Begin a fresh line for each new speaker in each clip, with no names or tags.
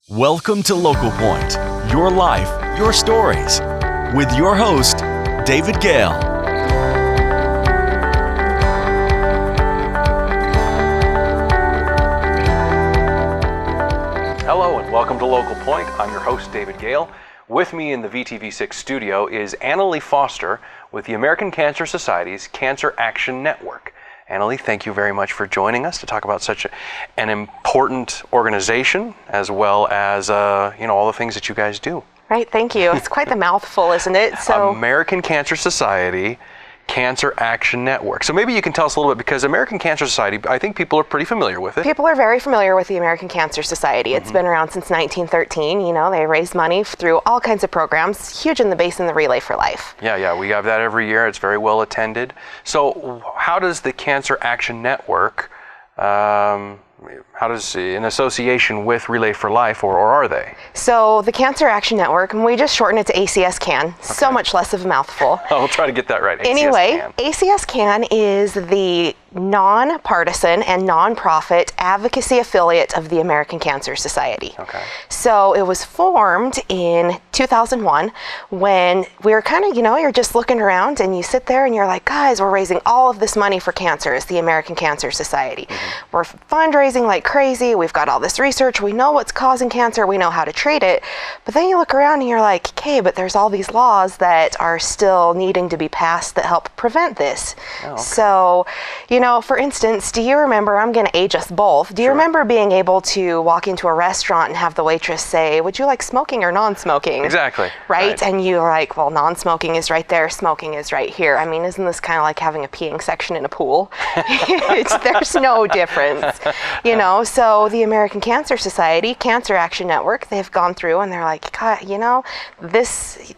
Welcome to Local Point, your life, your stories, with your host, David Gale.
Hello and welcome to Local Point. I'm your host, David Gale. With me in the VTV6 studio is Annalee Foster with the American Cancer Society's Cancer Action Network. Annalee, thank you very much for joining us to talk about such an important organization, as well as all the things that you guys do.
Right, thank you. It's quite the mouthful, isn't it? So,
American Cancer Society Cancer Action Network. So maybe you can tell us a little bit, because American Cancer Society, I think people are pretty familiar with it.
People are very familiar with the American Cancer Society. It's been around since 1913. You know, they raise money through all kinds of programs, huge in the base and the Relay for Life.
Yeah, we have that every year. It's very well attended. So how does the Cancer Action Network, how does, in association with Relay for Life, or are they?
So the Cancer Action Network, and we just shorten it to ACS CAN, so much less of a mouthful.
I'll try to get that right.
Anyway,
ACS CAN.
ACS CAN is the non-partisan and non-profit advocacy affiliate of the American Cancer Society.
Okay.
So it was formed in 2001 when we were kind of, you're just looking around and you sit there and you're like, guys, we're raising all of this money for cancer as the American Cancer Society. We're fundraising like crazy. We've got all this research. We know what's causing cancer. We know how to treat it. But then you look around and you're like, okay, but there's all these laws that are still needing to be passed that help prevent this.
Oh, okay.
So, for instance, do you remember, I'm going to age us both, do you remember being able to walk into a restaurant and have the waitress say, would you like smoking or non-smoking?
Exactly.
Right? And you're like, well, non-smoking is right there, smoking is right here. I mean, isn't this kind of like having a peeing section in a pool? There's no difference, So the American Cancer Society, Cancer Action Network, they've gone through and they're like, God,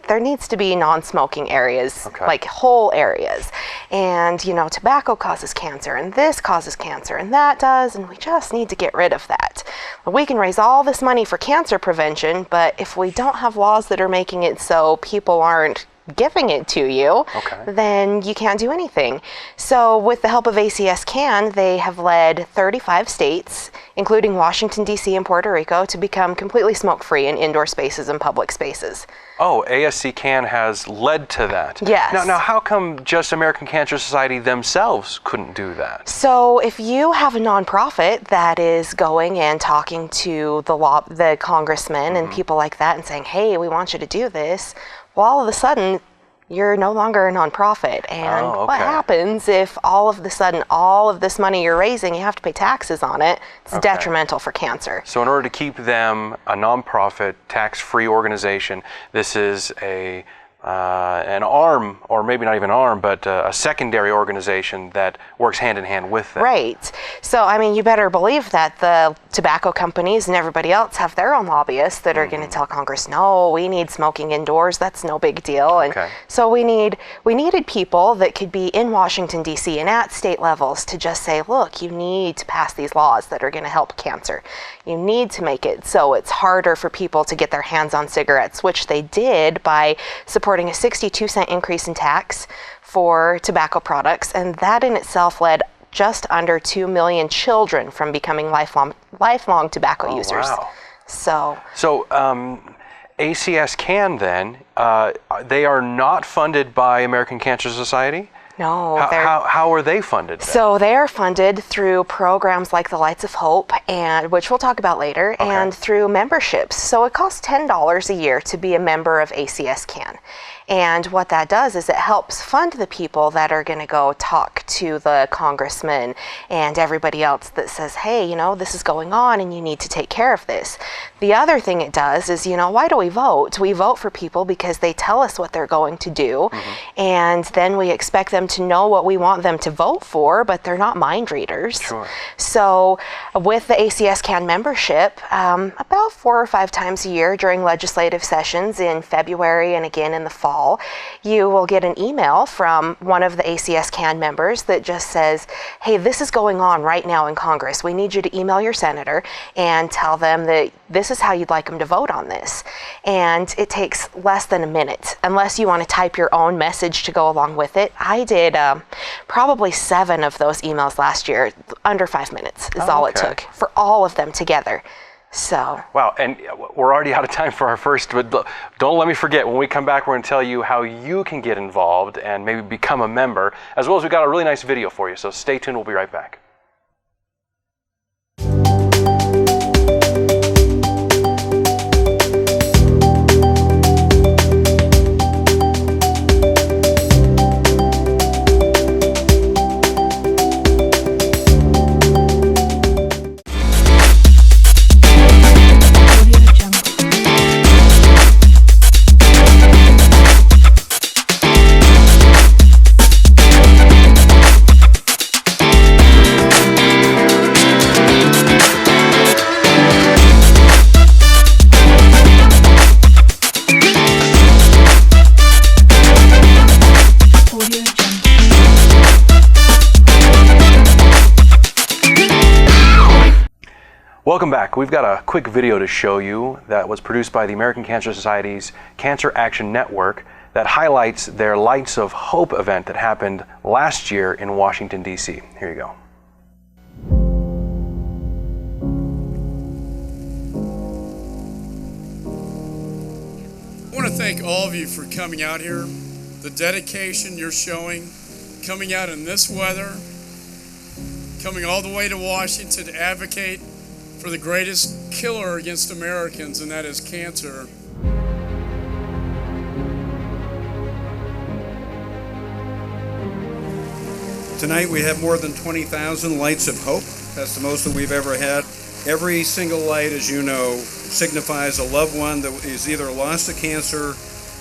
there needs to be non-smoking areas, like whole areas. And, tobacco causes cancer, and this causes cancer, and that does, and we just need to get rid of that. We can raise all this money for cancer prevention, but if we don't have laws that are making it so people aren't giving it to you, then you can't do anything. So with the help of ACS CAN, they have led 35 states, including Washington, D.C. and Puerto Rico, to become completely smoke-free in indoor spaces and public spaces.
Oh, ACS CAN has led to that.
Yes.
Now, how come just American Cancer Society themselves couldn't do that?
So if you have a nonprofit that is going and talking to the congressmen and people like that and saying, hey, we want you to do this, well, all of a sudden, you're no longer a nonprofit. And what happens if all of a sudden all of this money you're raising, you have to pay taxes on it? It's detrimental for cancer.
So in order to keep them a nonprofit, tax-free organization, this is an arm, or maybe not even an arm, but a secondary organization that works hand in hand with them.
Right. So, you better believe that the tobacco companies and everybody else have their own lobbyists that are going to tell Congress, no, we need smoking indoors. That's no big deal. And so we needed people that could be in Washington, D.C. and at state levels to just say, look, you need to pass these laws that are going to help cancer. You need to make it so it's harder for people to get their hands on cigarettes, which they did by supporting a 62-cent increase in tax for tobacco products, and that in itself led just under 2 million children from becoming lifelong tobacco users.
Wow.
So
ACS CAN then, they are not funded by American Cancer Society?
No.
How are they funded then?
So they are funded through programs like the Lights of Hope, and which we'll talk about later, and through memberships. So it costs $10 a year to be a member of ACS CAN. And what that does is it helps fund the people that are going to go talk to the congressmen and everybody else that says, hey, this is going on and you need to take care of this. The other thing it does is, why do we vote? We vote for people because they tell us what they're going to do, and then we expect them to know what we want them to vote for, but they're not mind readers.
Sure.
So with the ACS CAN membership, about 4 or 5 times a year during legislative sessions in February and again in the fall, you will get an email from one of the ACS CAN members that just says, hey, this is going on right now in Congress. We need you to email your senator and tell them that this is how you'd like them to vote on this. And it takes less than a minute, unless you want to type your own message to go along with it. I did probably 7 of those emails last year. Under 5 minutes is all it took for all of them together. So.
Wow, and we're already out of time for our first, but don't let me forget, when we come back, we're going to tell you how you can get involved and maybe become a member, as well as we've got a really nice video for you. So stay tuned, we'll be right back. Welcome back. We've got a quick video to show you that was produced by the American Cancer Society's Cancer Action Network that highlights their Lights of Hope event that happened last year in Washington, D.C. Here you go.
I want to thank all of you for coming out here, the dedication you're showing, coming out in this weather, coming all the way to Washington to advocate for the greatest killer against Americans, and that is cancer. Tonight we have more than 20,000 lights of hope. That's the most that we've ever had. Every single light, as you know, signifies a loved one that is either lost to cancer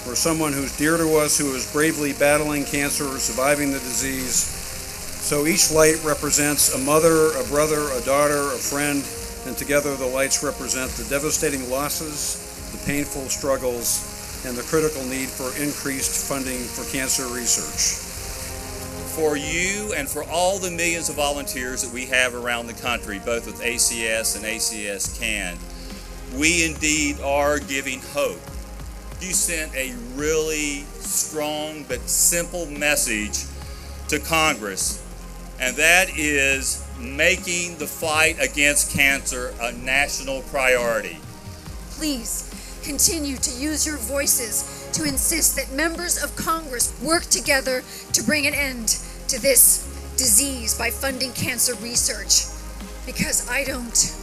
or someone who's dear to us who is bravely battling cancer or surviving the disease. So each light represents a mother, a brother, a daughter, a friend, and together the lights represent the devastating losses, the painful struggles, and the critical need for increased funding for cancer research.
For you and for all the millions of volunteers that we have around the country, both with ACS and ACS CAN, we indeed are giving hope. You sent a really strong but simple message to Congress, and that is making the fight against cancer a national priority.
Please continue to use your voices to insist that members of Congress work together to bring an end to this disease by funding cancer research. Because I don't,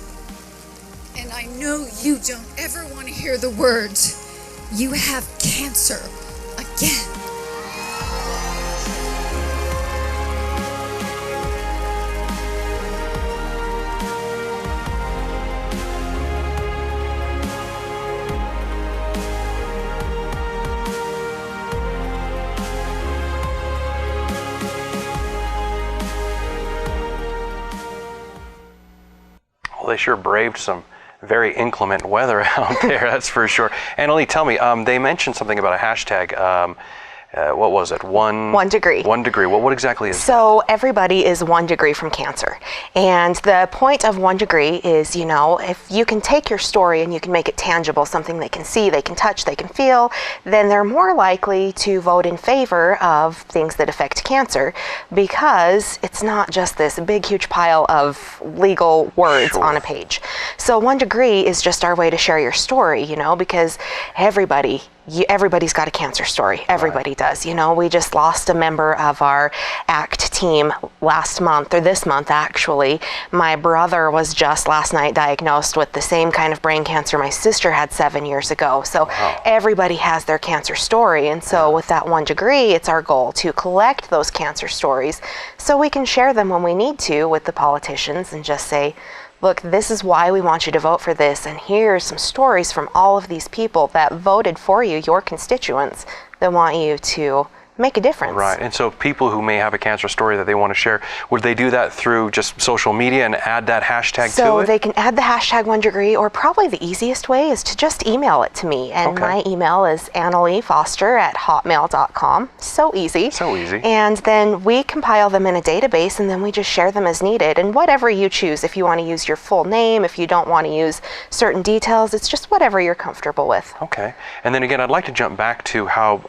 and I know you don't ever want to hear the words, "You have cancer again."
Well, they sure braved some very inclement weather out there, that's for sure. Annalee, tell me, they mentioned something about a hashtag. What was it?
1 degree.
1 degree. Well, what exactly is
So everybody is 1 degree from cancer. And the point of 1 degree is, you know, if you can take your story and you can make it tangible, something they can see, they can touch, they can feel, then they're more likely to vote in favor of things that affect cancer, because it's not just this big, huge pile of legal words on a page. So 1 degree is just our way to share your story, you know, because everybody's got a cancer story. Everybody does. You know, we just lost a member of our ACT team last month, or this month actually. My brother was just last night diagnosed with the same kind of brain cancer my sister had 7 years ago. So everybody has their cancer story. And so with that 1 degree, it's our goal to collect those cancer stories so we can share them when we need to with the politicians and just say, look, this is why we want you to vote for this, and here's some stories from all of these people that voted for you, your constituents, that want you to make a difference.
Right, and so people who may have a cancer story that they want to share, would they do that through just social media and add that hashtag to it?
So they can add the hashtag 1 degree, or probably the easiest way is to just email it to me. And my email is AnnaleeFoster@hotmail.com. So easy.
So easy.
And then we compile them in a database, and then we just share them as needed. And whatever you choose, if you want to use your full name, if you don't want to use certain details, it's just whatever you're comfortable with.
Okay. And then again, I'd like to jump back to how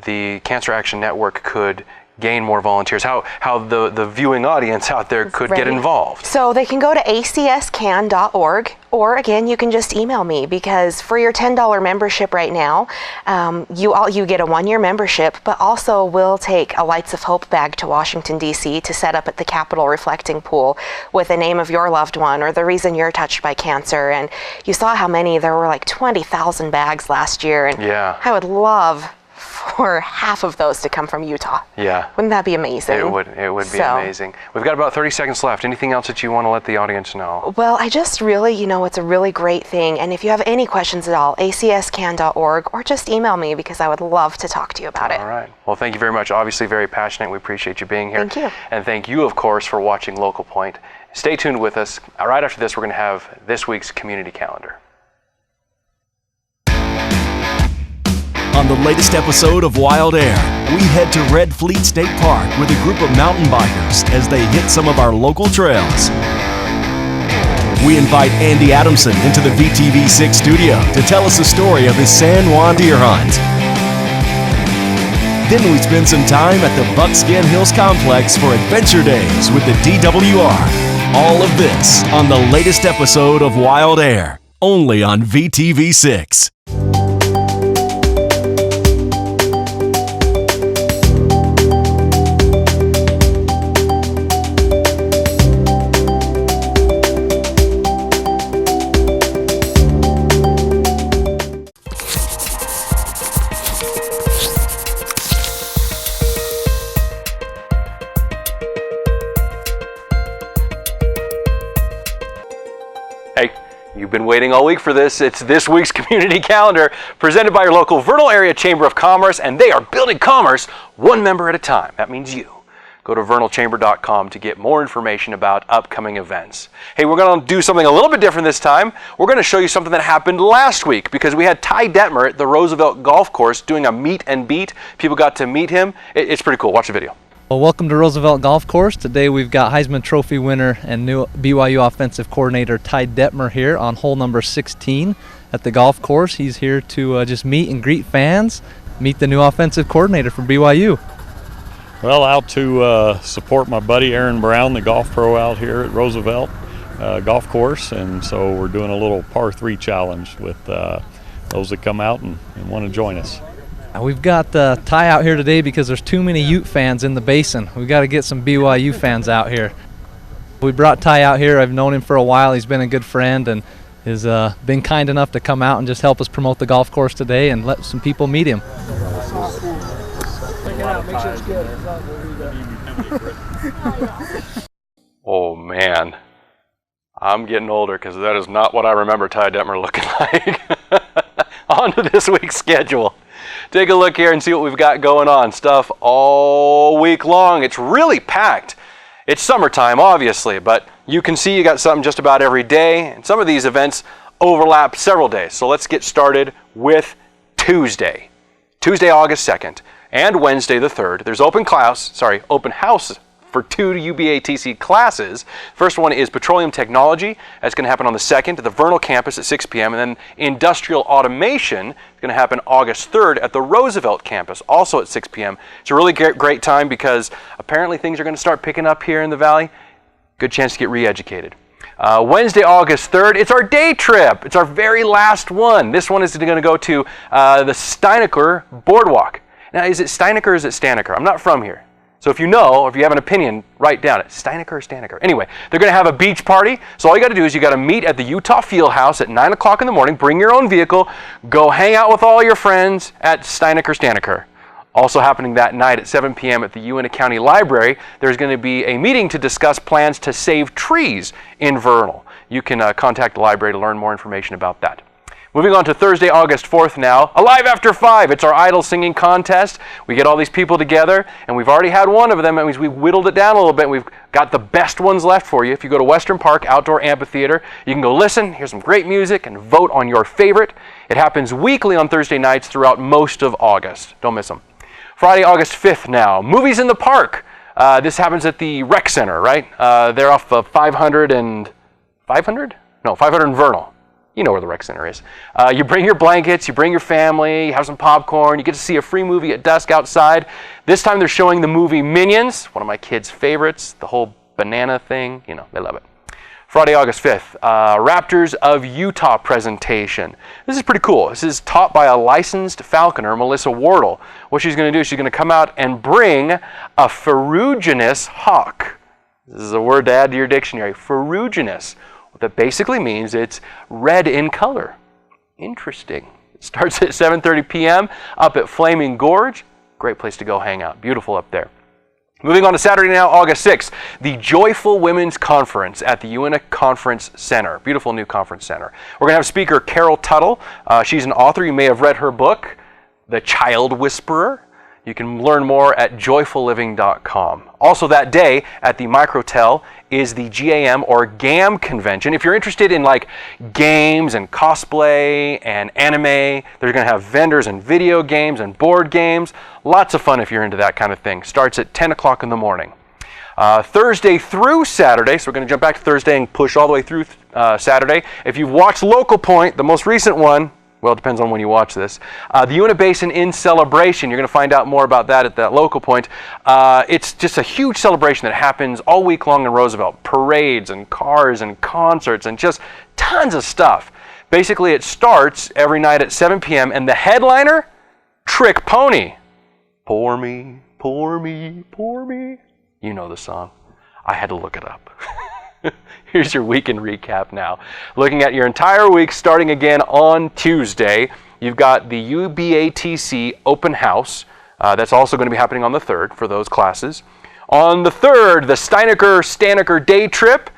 the Cancer Action Network could gain more volunteers? How the viewing audience out there could get involved?
So they can go to acscan.org, or again, you can just email me, because for your $10 membership right now, you get a 1-year membership, but also we'll take a Lights of Hope bag to Washington, D.C. to set up at the Capitol reflecting pool with the name of your loved one or the reason you're touched by cancer. And you saw how many, there were like 20,000 bags last year, and I would love for half of those to come from Utah.
Yeah.
Wouldn't that be amazing?
It would be amazing. We've got about 30 seconds left. Anything else that you want to let the audience know?
Well, I just really, it's a really great thing. And if you have any questions at all, acscan.org, or just email me, because I would love to talk to you about it.
All right. Well, thank you very much. Obviously very passionate. We appreciate you being here.
Thank you.
And thank you, of course, for watching Local Point. Stay tuned with us. Right after this, we're going to have this week's community calendar.
On the latest episode of Wild Air, we head to Red Fleet State Park with a group of mountain bikers as they hit some of our local trails. We invite Andy Adamson into the VTV6 studio to tell us the story of his San Juan deer hunt. Then we spend some time at the Buckskin Hills Complex for Adventure Days with the DWR. All of this on the latest episode of Wild Air, only on VTV6.
Hey, you've been waiting all week for this. It's this week's community calendar presented by your local Vernal Area Chamber of Commerce, and they are building commerce one member at a time. That means you. Go to vernalchamber.com to get more information about upcoming events. Hey, we're going to do something a little bit different this time. We're going to show you something that happened last week, because we had Ty Detmer at the Roosevelt Golf Course doing a meet and beat. People got to meet him. It's pretty cool. Watch the video.
Well, welcome to Roosevelt Golf Course. Today we've got Heisman Trophy winner and new BYU offensive coordinator Ty Detmer here on hole number 16 at the golf course. He's here to just meet and greet fans, meet the new offensive coordinator for BYU.
Well, out to support my buddy Aaron Brown, the golf pro out here at Roosevelt Golf Course, and so we're doing a little par 3 challenge with those that come out and want to join us.
We've got Ty out here today because there's too many Ute fans in the basin. We've got to get some BYU fans out here. We brought Ty out here. I've known him for a while. He's been a good friend and has been kind enough to come out and just help us promote the golf course today and let some people meet him.
Oh man, I'm getting older, because that is not what I remember Ty Detmer looking like. On to this week's schedule. Take a look here and see what we've got going on. Stuff all week long. It's really packed. It's summertime, obviously, but you can see you got something just about every day, and some of these events overlap several days. So let's get started with Tuesday, August 2nd, and Wednesday the 3rd. There's open house for 2 UBATC classes. First one is Petroleum Technology. That's going to happen on the 2nd at the Vernal campus at 6 p.m. And then Industrial Automation is going to happen August 3rd at the Roosevelt campus, also at 6 p.m. It's a really great time, because apparently things are going to start picking up here in the Valley. Good chance to get re-educated. Wednesday, August 3rd, it's our day trip. It's our very last one. This one is going to go to the Steinecker Boardwalk. Now, is it Steinecker or is it Staniker? I'm not from here. So if you know, or if you have an opinion, write down it. Steinecker or Staniker. Anyway, they're going to have a beach party. So all you got to do is you got to meet at the Utah Fieldhouse at 9 o'clock in the morning. Bring your own vehicle. Go hang out with all your friends at Steinecker. Also happening that night at 7 p.m. at the Uintah County Library, there's going to be a meeting to discuss plans to save trees in Vernal. You can contact the library to learn more information about that. Moving on to Thursday, August 4th now. Alive After 5. It's our idol singing contest. We get all these people together, and we've already had one of them. That means we've whittled it down a little bit, and we've got the best ones left for you. If you go to Western Park Outdoor Amphitheater, you can go listen, hear some great music, and vote on your favorite. It happens weekly on Thursday nights throughout most of August. Don't miss them. Friday, August 5th now. Movies in the Park. This happens at the Rec Center, right? They're off of 500 and Vernal. You know where the rec center is. You bring your blankets, you bring your family, you have some popcorn, you get to see a free movie at dusk outside. This time they're showing the movie Minions, one of my kids' favorites, the whole banana thing, you know, they love it. Friday, August 5th, Raptors of Utah presentation. This is pretty cool. This is taught by a licensed falconer, Melissa Wardle. What she's going to do is she's going to come out and bring a ferruginous hawk. This is a word to add to your dictionary, ferruginous. What that basically means it's red in color. Interesting. It starts at 7:30 p.m. up at Flaming Gorge. Great place to go hang out. Beautiful up there. Moving on to Saturday now, August 6th, the Joyful Women's Conference at the UNA Conference Center. Beautiful new conference center. We're going to have speaker Carol Tuttle. She's an author. You may have read her book, The Child Whisperer. You can learn more at joyfulliving.com. Also that day at the Microtel is the GAM or GAM convention. If you're interested in like games and cosplay and anime, they're going to have vendors and video games and board games. Lots of fun if you're into that kind of thing. Starts at 10 o'clock in the morning. Thursday through Saturday, so we're going to jump back to Thursday and push all the way through Saturday. If you've watched Local Point, the most recent one, well, it depends on when you watch this. The Una Basin in Celebration. You're going to find out more about that at that Local Point. It's just a huge celebration that happens all week long in Roosevelt. Parades and cars and concerts and just tons of stuff. Basically, it starts every night at 7 p.m. and the headliner, Trick Pony. Pour me, pour me, pour me. You know the song. I had to look it up. Here's your weekend recap now. Looking at your entire week starting again on Tuesday, you've got the UBATC open house. That's also going to be happening on the 3rd for those classes. On the 3rd, the Steinecker day trip.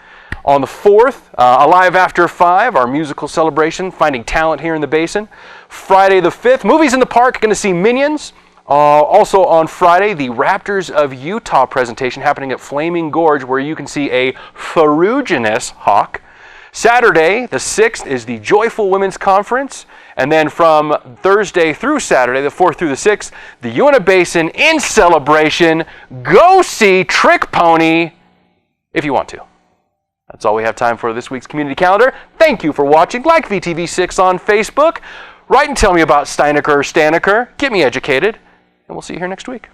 On the 4th, Alive After 5, our musical celebration, finding talent here in the Basin. Friday the 5th, Movies in the Park, going to see Minions. Also on Friday, the Raptors of Utah presentation happening at Flaming Gorge, where you can see a ferruginous hawk. Saturday, the 6th, is the Joyful Women's Conference. And then from Thursday through Saturday, the 4th through the 6th, the Una Basin in Celebration. Go see Trick Pony if you want to. That's all we have time for this week's community calendar. Thank you for watching. Like VTV6 on Facebook. Write and tell me about Steinecker or Staniker. Get me educated. And we'll see you here next week.